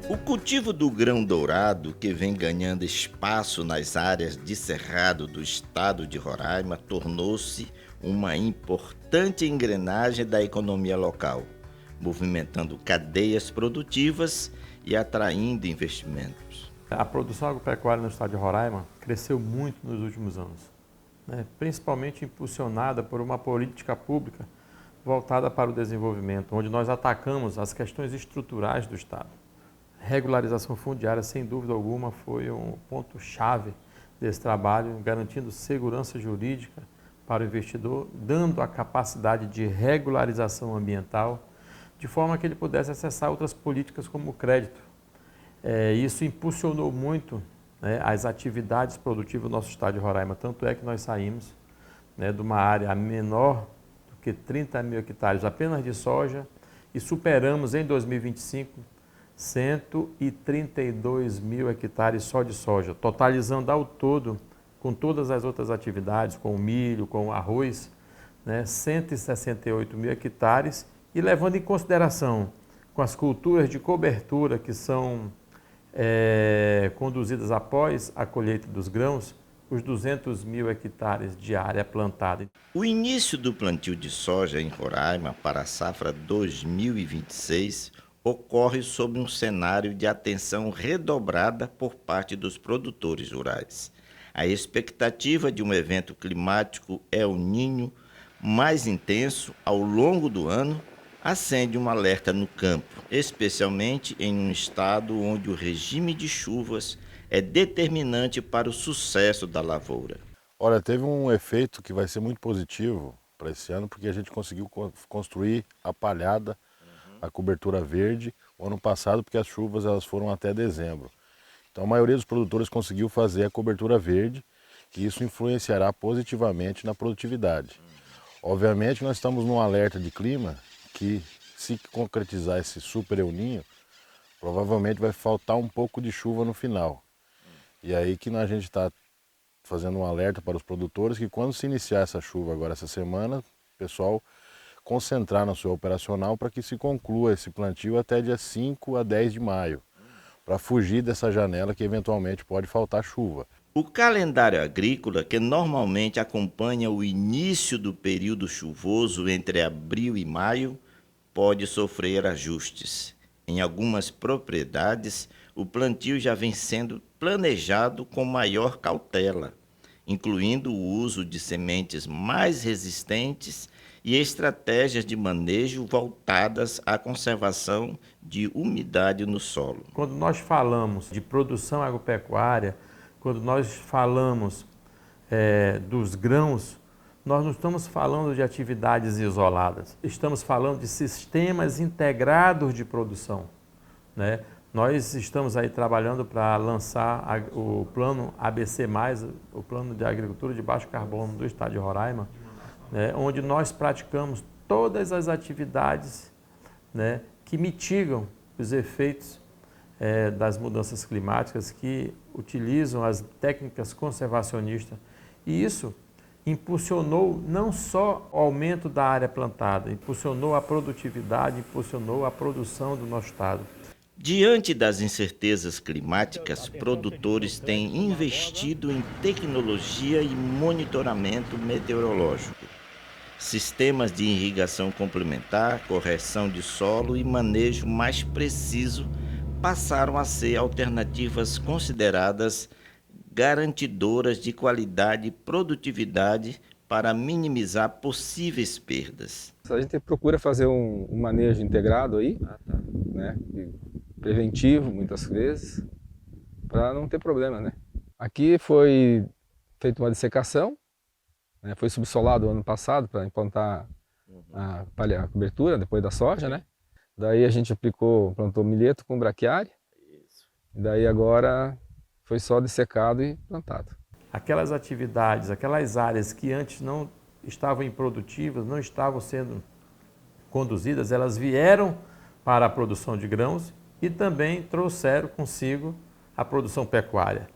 O cultivo do grão dourado, que vem ganhando espaço nas áreas de cerrado do estado de Roraima, tornou-se uma importante engrenagem da economia local, movimentando cadeias produtivas e atraindo investimentos. A produção agropecuária no estado de Roraima cresceu muito nos últimos anos, principalmente impulsionada por uma política pública voltada para o desenvolvimento, onde nós atacamos as questões estruturais do estado. Regularização fundiária, sem dúvida alguma, foi um ponto-chave desse trabalho, garantindo segurança jurídica para o investidor, dando a capacidade de regularização ambiental, de forma que ele pudesse acessar outras políticas como o crédito. Isso impulsionou muito as atividades produtivas do nosso estado de Roraima, tanto é que nós saímos de uma área menor do que 30 mil hectares apenas de soja e superamos em 2025 132 mil hectares só de soja, totalizando ao todo, com todas as outras atividades, com o milho, com o arroz, 168 mil hectares, e levando em consideração com as culturas de cobertura que são conduzidas após a colheita dos grãos, os 200 mil hectares de área plantada. O início do plantio de soja em Roraima para a safra 2026 ocorre sob um cenário de atenção redobrada por parte dos produtores rurais. A expectativa de um evento climático El Niño mais intenso ao longo do ano acende um alerta no campo, especialmente em um estado onde o regime de chuvas é determinante para o sucesso da lavoura. Olha, teve um efeito que vai ser muito positivo para esse ano, porque a gente conseguiu construir a palhada, a cobertura verde, o ano passado, porque as chuvas elas foram até dezembro. Então a maioria dos produtores conseguiu fazer a cobertura verde, que isso influenciará positivamente na produtividade. Obviamente nós estamos num alerta de clima que, se concretizar esse super El Niño, provavelmente vai faltar um pouco de chuva no final. E aí que a gente está fazendo um alerta para os produtores que quando se iniciar essa chuva agora essa semana, o pessoal concentrar na sua operacional para que se conclua esse plantio até dia 5 a 10 de maio, para fugir dessa janela que eventualmente pode faltar chuva. O calendário agrícola, que normalmente acompanha o início do período chuvoso entre abril e maio, pode sofrer ajustes. Em algumas propriedades, o plantio já vem sendo planejado com maior cautela, incluindo o uso de sementes mais resistentes e estratégias de manejo voltadas à conservação de umidade no solo. Quando nós falamos de produção agropecuária, quando nós falamos dos grãos, nós não estamos falando de atividades isoladas, estamos falando de sistemas integrados de produção. Nós estamos aí trabalhando para lançar o plano ABC+, o plano de agricultura de baixo carbono do estado de Roraima, onde nós praticamos todas as atividades que mitigam os efeitos das mudanças climáticas, que utilizam as técnicas conservacionistas. E isso impulsionou não só o aumento da área plantada, impulsionou a produtividade, impulsionou a produção do nosso estado. Diante das incertezas climáticas, produtores têm investido em tecnologia e monitoramento meteorológico. Sistemas de irrigação complementar, correção de solo e manejo mais preciso passaram a ser alternativas consideradas garantidoras de qualidade e produtividade para minimizar possíveis perdas. A gente procura fazer um manejo integrado aí, preventivo muitas vezes, para não ter problema, Aqui foi feita uma dessecação, foi subsolado ano passado para implantar a cobertura depois da soja, Daí a gente plantou milheto com braquiária, daí agora foi só dessecado e plantado. Aquelas atividades, aquelas áreas que antes não estavam improdutivas, não estavam sendo conduzidas, elas vieram para a produção de grãos e também trouxeram consigo a produção pecuária,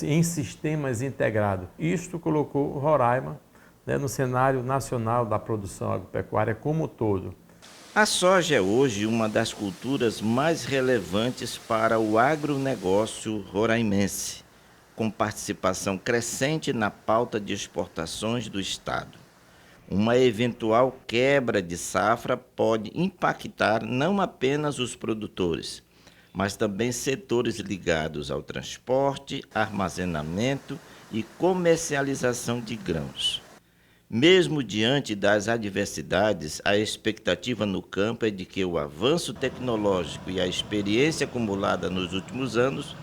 em sistemas integrados. Isto colocou Roraima no cenário nacional da produção agropecuária como um todo. A soja é hoje uma das culturas mais relevantes para o agronegócio roraimense, com participação crescente na pauta de exportações do Estado. Uma eventual quebra de safra pode impactar não apenas os produtores, mas também setores ligados ao transporte, armazenamento e comercialização de grãos. Mesmo diante das adversidades, a expectativa no campo é de que o avanço tecnológico e a experiência acumulada nos últimos anos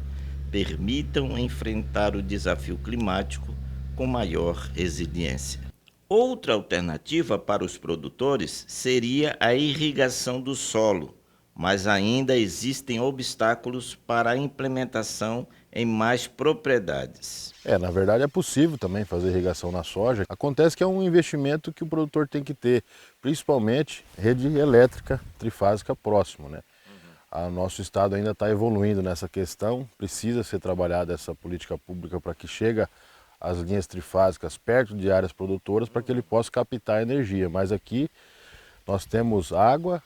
permitam enfrentar o desafio climático com maior resiliência. Outra alternativa para os produtores seria a irrigação do solo, mas ainda existem obstáculos para a implementação em mais propriedades. Na verdade é possível também fazer irrigação na soja. Acontece que é um investimento que o produtor tem que ter, principalmente rede elétrica trifásica próximo, né? Nosso estado ainda está evoluindo nessa questão, precisa ser trabalhada essa política pública para que chegue as linhas trifásicas perto de áreas produtoras para que ele possa captar energia. Mas aqui nós temos água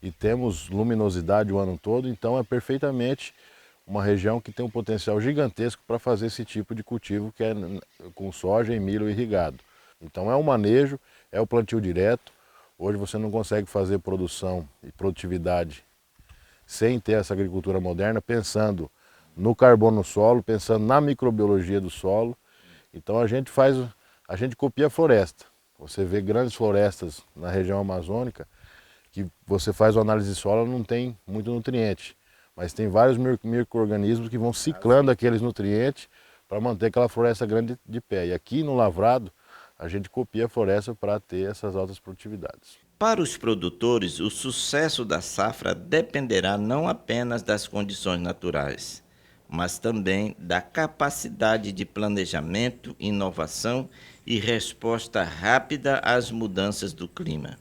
e temos luminosidade o ano todo, então é perfeitamente uma região que tem um potencial gigantesco para fazer esse tipo de cultivo que é com soja e milho irrigado. Então é um manejo, é o plantio direto. Hoje você não consegue fazer produção e produtividade sem ter essa agricultura moderna, pensando no carbono no solo, pensando na microbiologia do solo. Então a gente copia a floresta. Você vê grandes florestas na região amazônica que você faz uma análise de solo, não tem muito nutriente, mas tem vários micro-organismos que vão ciclando aqueles nutrientes para manter aquela floresta grande de pé. E aqui no lavrado, a gente copia a floresta para ter essas altas produtividades. Para os produtores, o sucesso da safra dependerá não apenas das condições naturais, mas também da capacidade de planejamento, inovação e resposta rápida às mudanças do clima.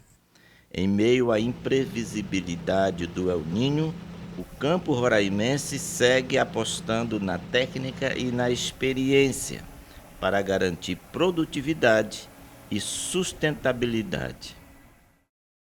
Em meio à imprevisibilidade do El Niño, o campo roraimense segue apostando na técnica e na experiência para garantir produtividade e sustentabilidade.